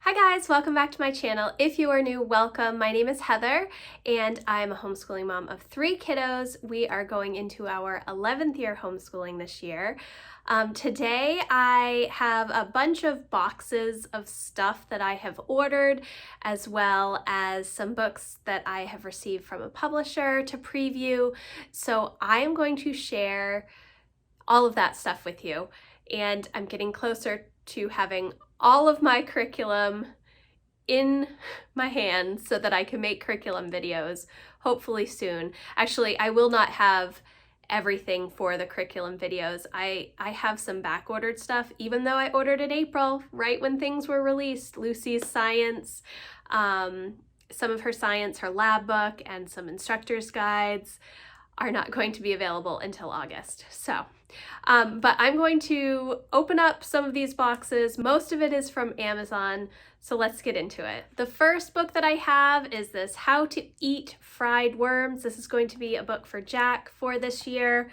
Hi guys, welcome back to my channel. If you are new, welcome. My name is Heather and I'm a homeschooling mom of 3 kiddos. We are going into our 11th year homeschooling this year. Today I have a bunch of boxes of stuff that I have ordered, as well as some books that I have received from a publisher to preview. So I am going to share all of that stuff with you, and I'm getting closer to having all of my curriculum in my hands so that I can make curriculum videos hopefully soon. Actually, I will not have everything for the curriculum videos. I have some back ordered stuff, even though I ordered in April, right when things were released. Lucy's science, some of her science, her lab book, and some instructor's guides are not going to be available until August. So, but I'm going to open up some of these boxes. Most of it is from Amazon, so let's get into it. The first book that I have is this How to Eat Fried Worms. This is going to be a book for Jack for this year.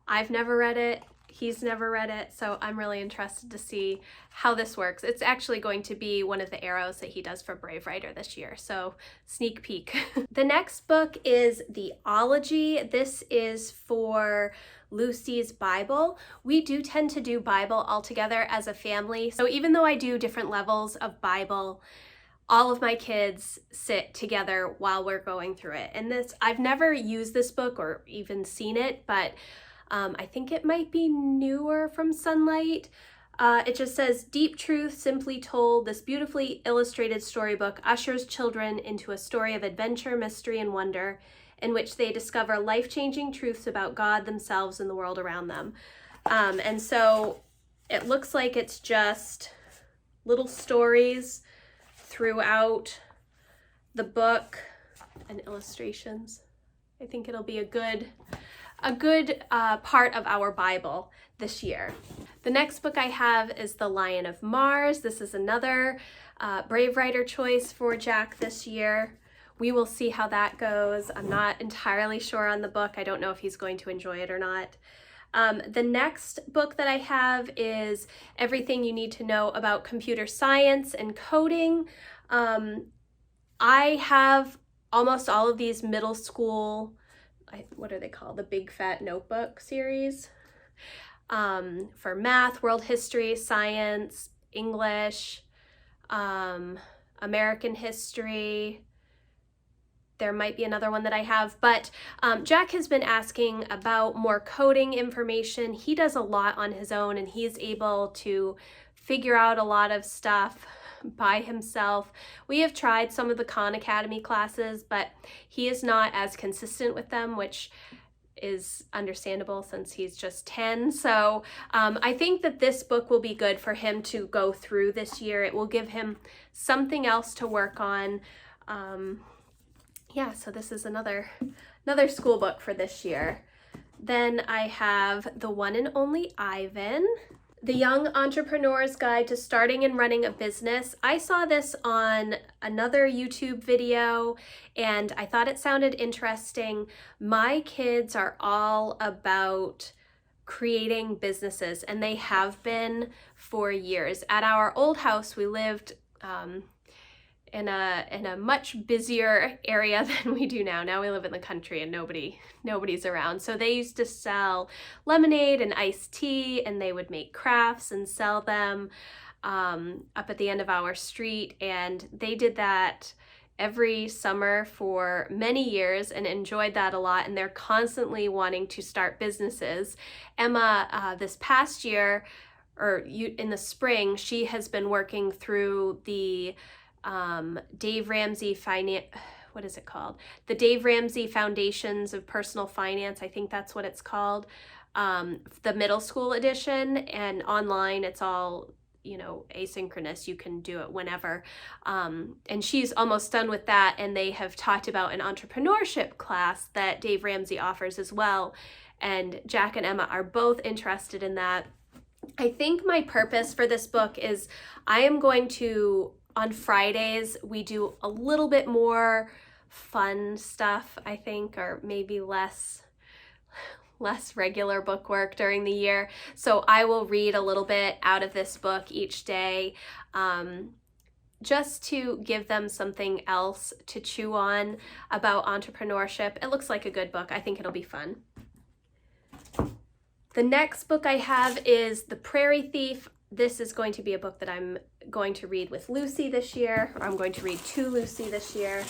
I've never read it. He's never read it, so I'm really interested to see how this works. It's actually going to be one of the arrows that he does for Brave Writer this year, so sneak peek. The next book is the Ology. This is for Lucy's Bible. We do tend to do Bible all together as a family, so even though I do different levels of Bible, all of my kids sit together while we're going through it. And this, I've never used this book or even seen it, but I think it might be newer from Sunlight. It just says, "Deep truth simply told, this beautifully illustrated storybook ushers children into a story of adventure, mystery, and wonder, in which they discover life-changing truths about God, themselves, and the world around them." And so it looks like it's just little stories throughout the book and illustrations. I think it'll be a good part of our Bible this year. The next book I have is The Lion of Mars. This is another Brave Writer choice for Jack this year. We will see how that goes. I'm not entirely sure on the book. I don't know if he's going to enjoy it or not. The next book that I have is Everything You Need to Know About Computer Science and Coding. I have almost all of these middle school, what are they called? The Big Fat Notebook series, for math, world history, science, English, American history. There might be another one that I have, but Jack has been asking about more coding information. He does a lot on his own, and he's able to figure out a lot of stuff by himself. We have tried some of the Khan Academy classes, but he is not as consistent with them, which is understandable since he's just 10. So I think that this book will be good for him to go through this year. It will give him something else to work on. Yeah, so this is another school book for this year. Then I have The One and Only Ivan, The Young Entrepreneur's Guide to Starting and Running a Business. I saw this on another YouTube video and I thought it sounded interesting. My kids are all about creating businesses, and they have been for years. At our old house, we lived in a much busier area than we do now. Now we live in the country and nobody's around. So they used to sell lemonade and iced tea, and they would make crafts and sell them up at the end of our street. And they did that every summer for many years and enjoyed that a lot. And they're constantly wanting to start businesses. Emma, this past year, in the spring, she has been working through the Dave Ramsey what is it called? The Dave Ramsey Foundations of Personal Finance. I think that's what it's called. The middle school edition, and online it's all, asynchronous. You can do it whenever. And she's almost done with that, and they have talked about an entrepreneurship class that Dave Ramsey offers as well. And Jack and Emma are both interested in that. I think my purpose for this book is I am going to, on Fridays, we do a little bit more fun stuff, I think, or maybe less regular book work during the year. So I will read a little bit out of this book each day. just to give them something else to chew on about entrepreneurship. It looks like a good book. I think it'll be fun. The next book I have is The Prairie Thief. This is going to be a book that I'm going to read with Lucy this year, or I'm going to read to Lucy this year.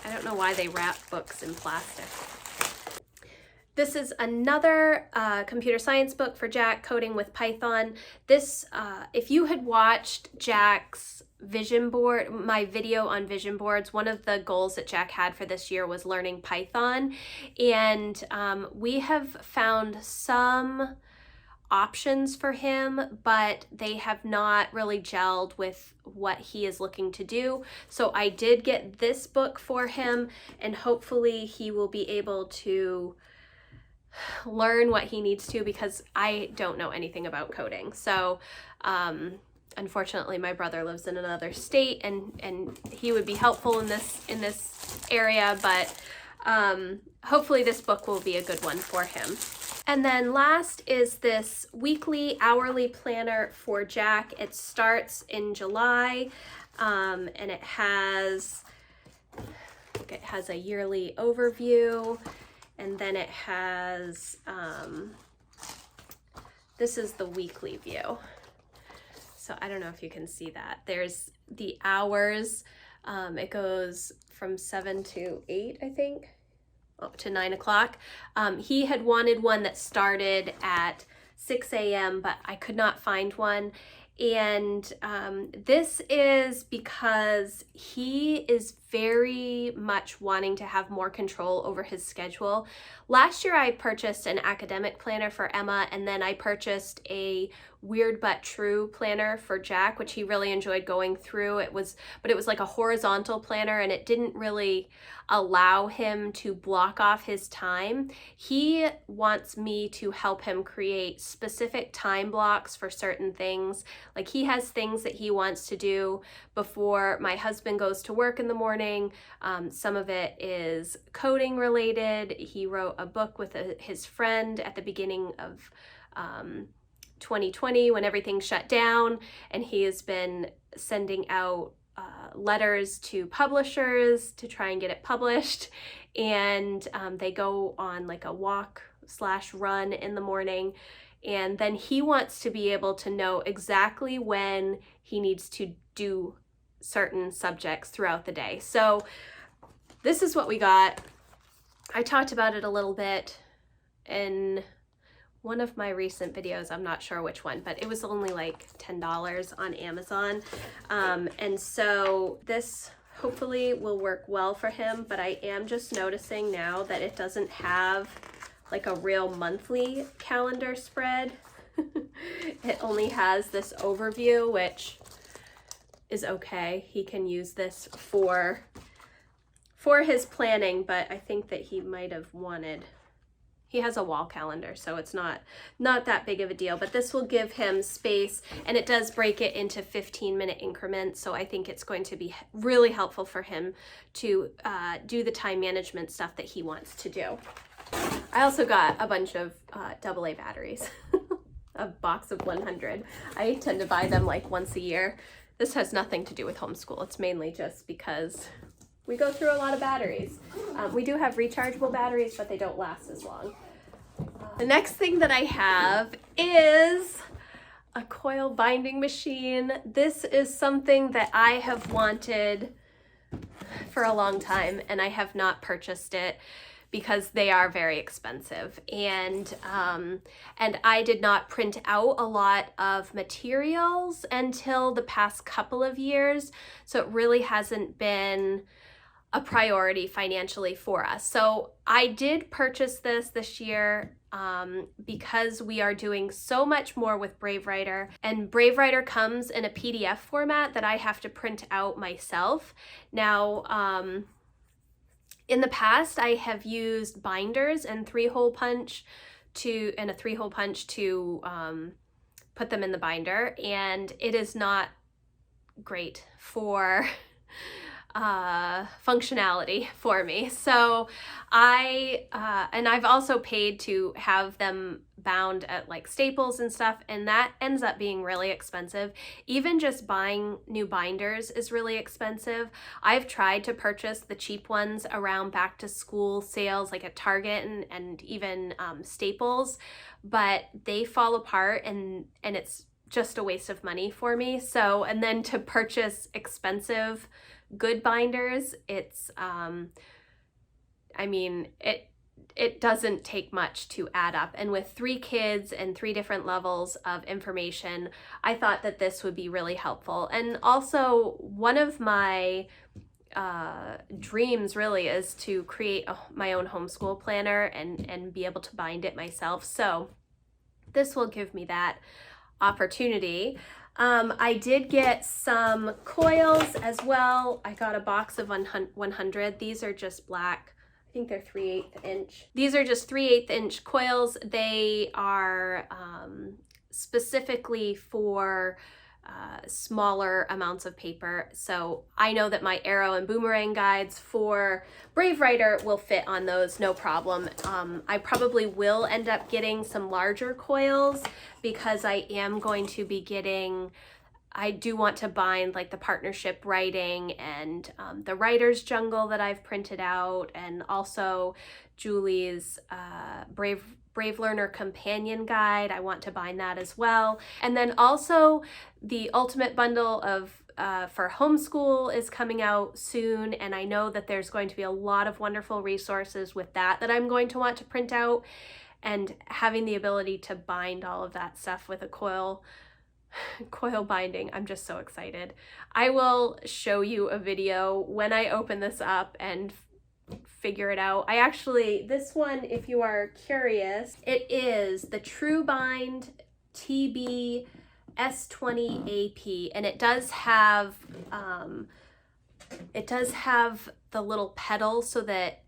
I don't know why they wrap books in plastic. This is another computer science book for Jack, Coding with Python. This, if you had watched Jack's vision board, my video on vision boards, one of the goals that Jack had for this year was learning Python. And we have found some options for him, but they have not really gelled with what he is looking to do. So I did get this book for him, and hopefully he will be able to learn what he needs to, because I don't know anything about coding. So unfortunately my brother lives in another state, and he would be helpful in this area, but hopefully this book will be a good one for him. And then last is this weekly hourly planner for Jack. It starts in July, and it has a yearly overview, and then it has, this is the weekly view. So I don't know if you can see that. There's the hours. It goes from 7 to 8, I think, up to 9 o'clock. He had wanted one that started at 6 a.m., but I could not find one. And this is because he is very much wanting to have more control over his schedule. Last year I purchased an academic planner for Emma, and then I purchased a Weird But True planner for Jack, which he really enjoyed going through. But it was like a horizontal planner, and it didn't really allow him to block off his time. He wants me to help him create specific time blocks for certain things. Like, he has things that he wants to do before my husband goes to work in the morning. Some of it is coding related. He wrote a book with his friend at the beginning of 2020 when everything shut down, and he has been sending out letters to publishers to try and get it published. And they go on like a walk/run in the morning, and then he wants to be able to know exactly when he needs to do certain subjects throughout the day. So this is what we got. I talked about it a little bit in one of my recent videos. I'm not sure which one, but it was only like $10 on Amazon. And so this hopefully will work well for him, but I am just noticing now that it doesn't have like a real monthly calendar spread. It only has this overview, which is okay. He can use this for his planning, but I think that he might have wanted, he has a wall calendar, so it's not that big of a deal, but this will give him space, and it does break it into 15-minute increments, so I think it's going to be really helpful for him to do the time management stuff that he wants to do. I also got a bunch of AA batteries, a box of 100. I tend to buy them like once a year. This has nothing to do with homeschool. It's mainly just because we go through a lot of batteries. We do have rechargeable batteries, but they don't last as long. The next thing that I have is a Coil binding machine. This is something that I have wanted for a long time, and I have not purchased it because they are very expensive. And I did not print out a lot of materials until the past couple of years, so it really hasn't been a priority financially for us. So I did purchase this year because we are doing so much more with Brave Writer, and Brave Writer comes in a PDF format that I have to print out myself. Now, in the past, I have used binders and a 3-hole punch to put them in the binder, and it is not great for functionality for me. So and I've also paid to have them bound at like Staples and stuff, and that ends up being really expensive. Even just buying new binders is really expensive. I've tried to purchase the cheap ones around back to school sales like at Target and even Staples, but they fall apart and it's just a waste of money for me. So, and then to purchase expensive good binders, it's I mean, it doesn't take much to add up. And with 3 kids and 3 different levels of information, I thought that this would be really helpful. And also, one of my dreams really is to create my own homeschool planner and be able to bind it myself. So this will give me that opportunity. I did get some coils as well. I got a box of 100. These are just black. I think they're 3/8 inch. These are just 3/8 inch coils. They are specifically for smaller amounts of paper. So I know that my arrow and boomerang guides for Brave Writer will fit on those, no problem. I probably will end up getting some larger coils because I am going to be getting, I do want to bind like the partnership writing and the writer's jungle that I've printed out, and also Julie's Brave Learner Companion Guide. I want to bind that as well. And then also the Ultimate Bundle of for Homeschool is coming out soon, and I know that there's going to be a lot of wonderful resources with that I'm going to want to print out, and having the ability to bind all of that stuff with a coil binding. I'm just so excited. I will show you a video when I open this up and figure it out. I actually, this one, if you are curious, it is the True Bind TB S20 AP, and it does have the little pedal so that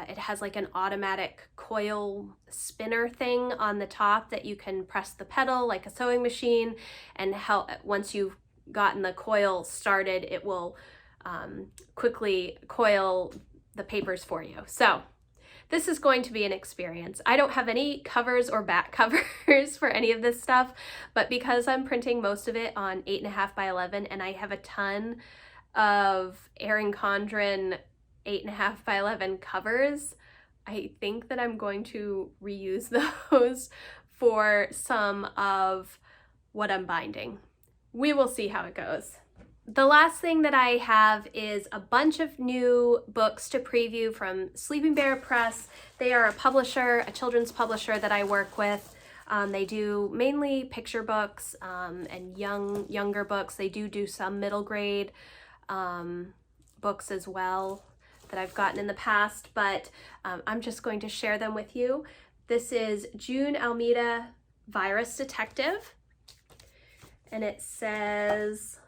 it has like an automatic coil spinner thing on the top that you can press the pedal like a sewing machine, and once you've gotten the coil started, it will quickly coil the papers for you. So this is going to be an experience. I don't have any covers or back covers for any of this stuff, but because I'm printing most of it on 8.5 by 11, and I have a ton of Erin Condren 8.5 by 11 covers, I think that I'm going to reuse those for some of what I'm binding. We will see how it goes. The last thing that I have is a bunch of new books to preview from Sleeping Bear Press. They are a publisher, a children's publisher that I work with. They do mainly picture books and younger books. They do some middle grade books as well that I've gotten in the past, but I'm just going to share them with you. This is June Almeida, Virus Detective, and it says,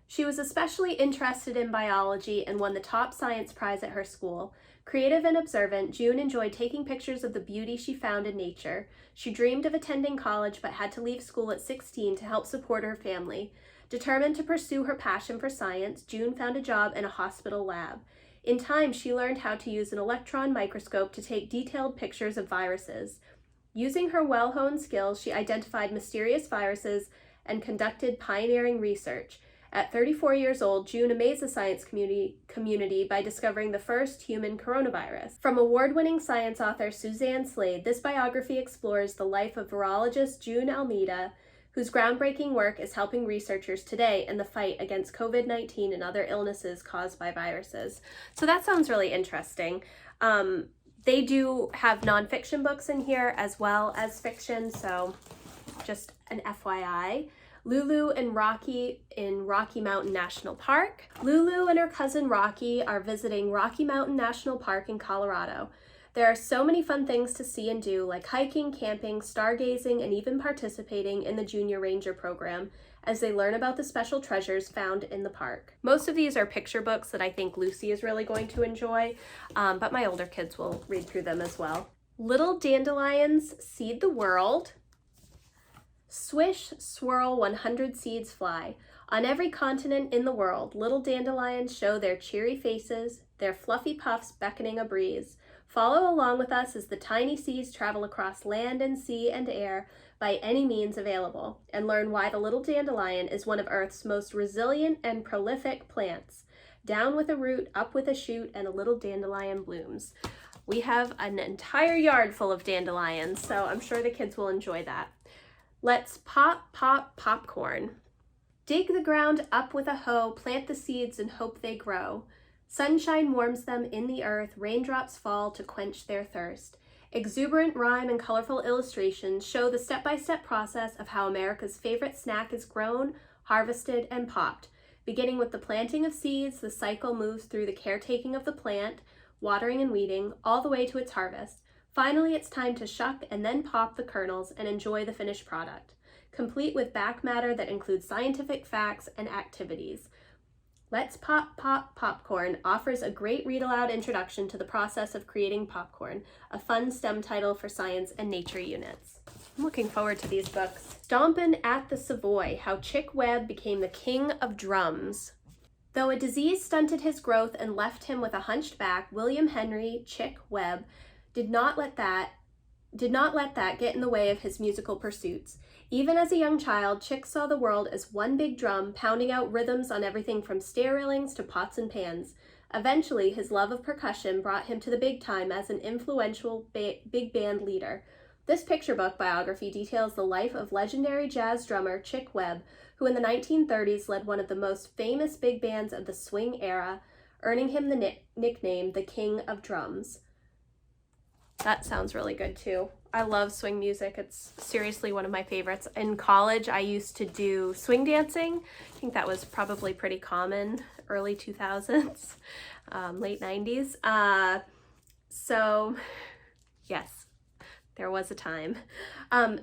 she was especially interested in biology and won the top science prize at her school. Creative and observant, June enjoyed taking pictures of the beauty she found in nature. She dreamed of attending college but had to leave school at 16 to help support her family. Determined to pursue her passion for science, June found a job in a hospital lab. In time, she learned how to use an electron microscope to take detailed pictures of viruses. Using her well-honed skills, she identified mysterious viruses and conducted pioneering research. At 34 years old, June amazed the science community by discovering the first human coronavirus. From award-winning science author Suzanne Slade, this biography explores the life of virologist June Almeida, whose groundbreaking work is helping researchers today in the fight against COVID-19 and other illnesses caused by viruses. So that sounds really interesting. They do have nonfiction books in here as well as fiction, so just an FYI. Lulu and Rocky in Rocky Mountain National Park. Lulu and her cousin Rocky are visiting Rocky Mountain National Park in Colorado. There are so many fun things to see and do, like hiking, camping, stargazing, and even participating in the Junior Ranger program as they learn about the special treasures found in the park. Most of these are picture books that I think Lucy is really going to enjoy, but my older kids will read through them as well. Little Dandelions Seed the World. Swish, swirl, 100 seeds fly. On every continent in the world, little dandelions show their cheery faces, their fluffy puffs beckoning a breeze. Follow along with us as the tiny seeds travel across land and sea and air by any means available, and learn why the little dandelion is one of Earth's most resilient and prolific plants. Down with a root, up with a shoot, and a little dandelion blooms. We have an entire yard full of dandelions, so I'm sure the kids will enjoy that. Let's pop, pop, popcorn. Dig the ground up with a hoe, plant the seeds and hope they grow. Sunshine warms them in the earth, raindrops fall to quench their thirst. Exuberant rhyme and colorful illustrations show the step-by-step process of how America's favorite snack is grown, harvested, and popped. Beginning with the planting of seeds, the cycle moves through the caretaking of the plant, watering and weeding, all the way to its harvest. Finally, it's time to shuck and then pop the kernels and enjoy the finished product, complete with back matter that includes scientific facts and activities. Let's Pop, Pop, Popcorn offers a great read-aloud introduction to the process of creating popcorn, a fun STEM title for science and nature units. I'm looking forward to these books. Stompin' at the Savoy, How Chick Webb Became the King of Drums. Though a disease stunted his growth and left him with a hunched back, William Henry Chick Webb did not let that get in the way of his musical pursuits. Even as a young child, Chick saw the world as one big drum, pounding out rhythms on everything from stair railings to pots and pans. Eventually, his love of percussion brought him to the big time as an influential big band leader. This picture book biography details the life of legendary jazz drummer Chick Webb, who in the 1930s led one of the most famous big bands of the swing era, earning him the nickname the King of Drums. That sounds really good too. I love swing music. It's seriously one of my favorites. In college, I used to do swing dancing. I think that was probably pretty common, early 2000s, late 90s. So yes, there was a time.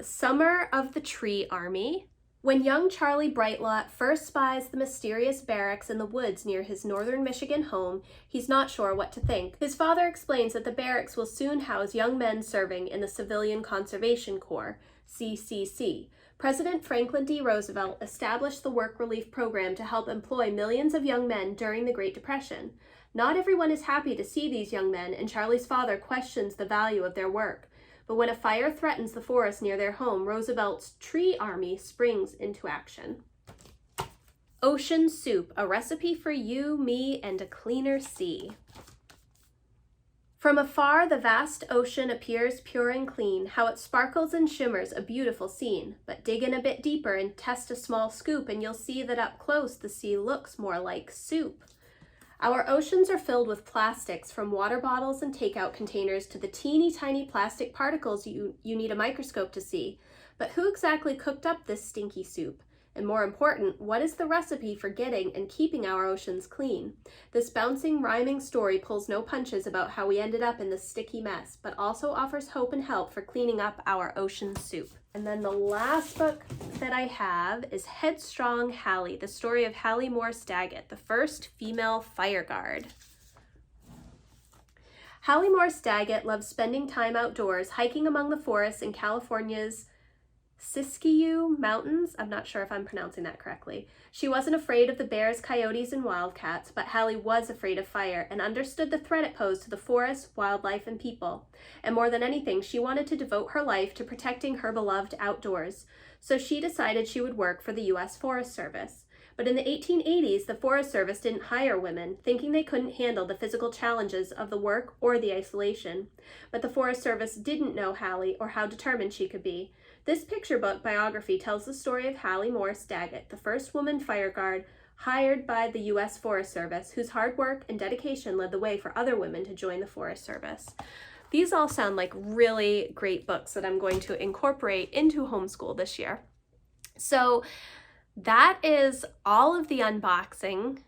Summer of the Tree Army. When young Charlie Brightlot first spies the mysterious barracks in the woods near his northern Michigan home, he's not sure what to think. His father explains that the barracks will soon house young men serving in the Civilian Conservation Corps, CCC. President Franklin D. Roosevelt established the work relief program to help employ millions of young men during the Great Depression. Not everyone is happy to see these young men, and Charlie's father questions the value of their work. But when a fire threatens the forest near their home, Roosevelt's Tree Army springs into action. Ocean Soup, a recipe for you, me, and a cleaner sea. From afar, the vast ocean appears pure and clean, how it sparkles and shimmers, a beautiful scene. But dig in a bit deeper and test a small scoop, and you'll see that up close the sea looks more like soup. Our oceans are filled with plastics, from water bottles and takeout containers to the teeny tiny plastic particles you need a microscope to see. But who exactly cooked up this stinky soup? And more important, what is the recipe for getting and keeping our oceans clean? This bouncing, rhyming story pulls no punches about how we ended up in this sticky mess, but also offers hope and help for cleaning up our ocean soup. And then the last book that I have is Headstrong Hallie, the story of Hallie Morse Daggett, the first female fire guard. Hallie Morse Daggett loved spending time outdoors, hiking among the forests in California's Siskiyou Mountains. I'm not sure if I'm pronouncing that correctly. She wasn't afraid of the bears, coyotes, and wildcats, but Hallie was afraid of fire and understood the threat it posed to the forest, wildlife, and people. And more than anything, she wanted to devote her life to protecting her beloved outdoors. So she decided she would work for the U.S. Forest Service. But in the 1880s, the Forest Service didn't hire women, thinking they couldn't handle the physical challenges of the work or the isolation. But the Forest Service didn't know Hallie or how determined she could be. This picture book biography tells the story of Hallie Morse Daggett, the first woman fire guard hired by the U.S. Forest Service, whose hard work and dedication led the way for other women to join the Forest Service. These all sound like really great books that I'm going to incorporate into homeschool this year. So that is all of the unboxing.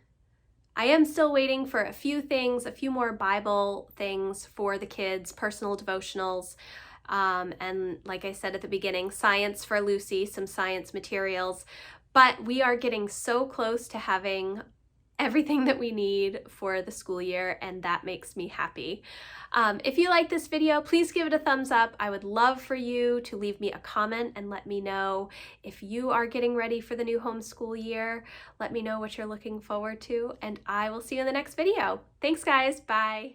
I am still waiting for a few things, a few more Bible things for the kids, personal devotionals. And like I said at the beginning, science for Lucy, some science materials, but we are getting so close to having everything that we need for the school year, and that makes me happy. If you like this video, please give it a thumbs up. I would love for you to leave me a comment and let me know if you are getting ready for the new homeschool year. Let me know what you're looking forward to, and I will see you in the next video. Thanks, guys. Bye.